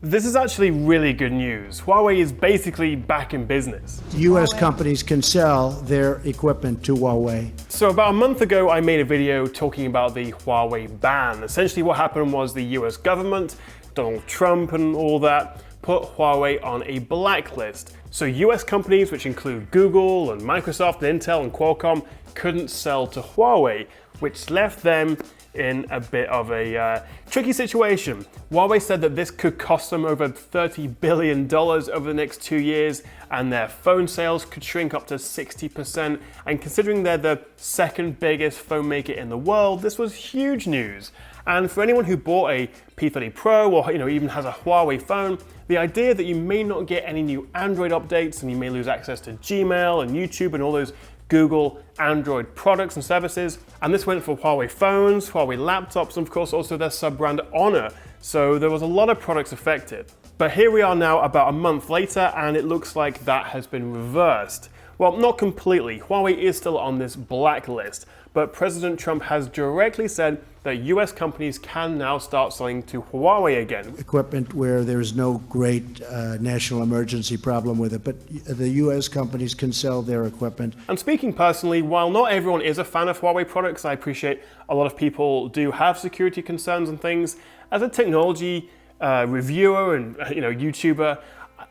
This is actually really good news. Huawei is basically back in business. US companies can sell their equipment to Huawei. So about a month ago, I made a video talking about the Huawei ban. Essentially what happened was the US government, Donald Trump and all that, put Huawei on a blacklist. So US companies, which include Google and Microsoft and Intel and Qualcomm, couldn't sell to Huawei, which left them in a bit of a tricky situation. Huawei said that this could cost them over $30 billion over the next 2 years, and their phone sales could shrink up to 60%. And considering they're the second biggest phone maker in the world, this was huge news. And for anyone who bought a P30 Pro or even has a Huawei phone, the idea that you may not get any new Android updates and you may lose access to Gmail and YouTube and all those Google Android products and services. And this went for Huawei phones, Huawei laptops, and of course also their sub-brand Honor. So there was a lot of products affected. But here we are now about a month later, and it looks like that has been reversed. Well, not completely. Huawei is still on this blacklist, but President Trump has directly said that US companies can now start selling to Huawei again. Equipment where there's no great national emergency problem with it, but the US companies can sell their equipment. And speaking personally, while not everyone is a fan of Huawei products, I appreciate a lot of people do have security concerns and things. As a technology reviewer and YouTuber,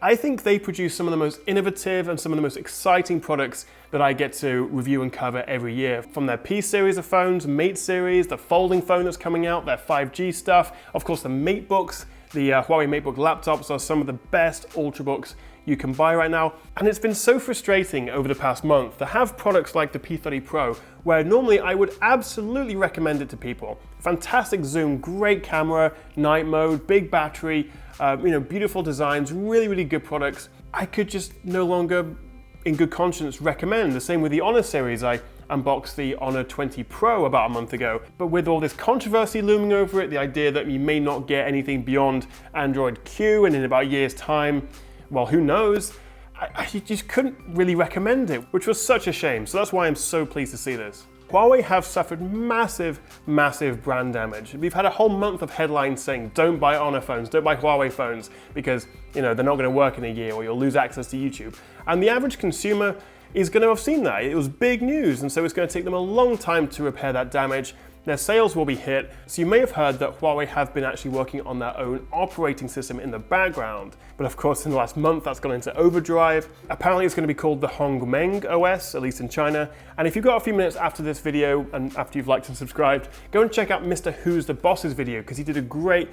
I think they produce some of the most innovative and some of the most exciting products that I get to review and cover every year. From their P series of phones, Mate series, the folding phone that's coming out, their 5G stuff, of course the MateBooks, the Huawei MateBook laptops are some of the best Ultrabooks you can buy right now. And it's been so frustrating over the past month to have products like the P30 Pro, where normally I would absolutely recommend it to people. Fantastic zoom, great camera, night mode, big battery, beautiful designs, really, really good products. I could just no longer, in good conscience, recommend. The same with the Honor series. I unboxed the Honor 20 Pro about a month ago. But with all this controversy looming over it, the idea that you may not get anything beyond Android Q, and in about a year's time, well, who knows? I just couldn't really recommend it, which was such a shame. So that's why I'm so pleased to see this. Huawei have suffered massive, massive brand damage. We've had a whole month of headlines saying, don't buy Honor phones, don't buy Huawei phones, because they're not going to work in a year or you'll lose access to YouTube. And the average consumer is going to have seen that. It was big news, and so it's going to take them a long time to repair that damage. Their sales will be hit. So you may have heard that Huawei have been actually working on their own operating system in the background. But of course, in the last month, that's gone into overdrive. Apparently, it's going to be called the Hongmeng OS, at least in China. And if you've got a few minutes after this video and after you've liked and subscribed, go and check out Mr. Who's the Boss's video, because he did a great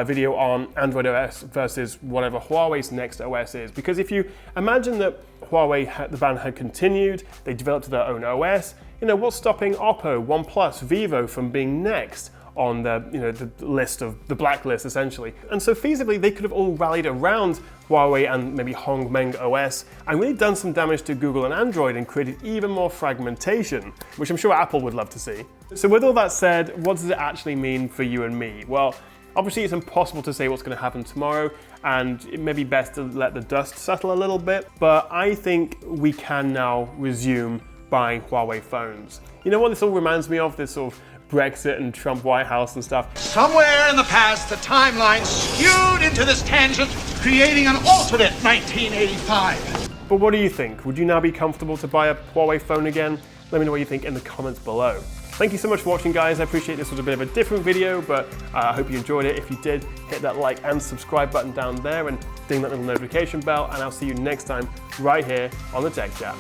video on Android OS versus whatever Huawei's next OS is. Because if you imagine that Huawei, the ban had continued, they developed their own OS, what's stopping Oppo, OnePlus, Vivo from being next on the list of the blacklist essentially? And so feasibly they could have all rallied around Huawei and maybe Hongmeng OS and really done some damage to Google and Android and created even more fragmentation, which I'm sure Apple would love to see. So with all that said, what does it actually mean for you and me? Well, obviously it's impossible to say what's going to happen tomorrow, and it may be best to let the dust settle a little bit, but I think we can now resume buying Huawei phones. You know what this all reminds me of? This sort of Brexit and Trump White House and stuff. Somewhere in the past, the timeline skewed into this tangent, creating an alternate 1985. But what do you think? Would you now be comfortable to buy a Huawei phone again? Let me know what you think in the comments below. Thank you so much for watching, guys. I appreciate this was a bit of a different video, but I hope you enjoyed it. If you did, hit that like and subscribe button down there and ding that little notification bell, and I'll see you next time right here on the Tech Chap.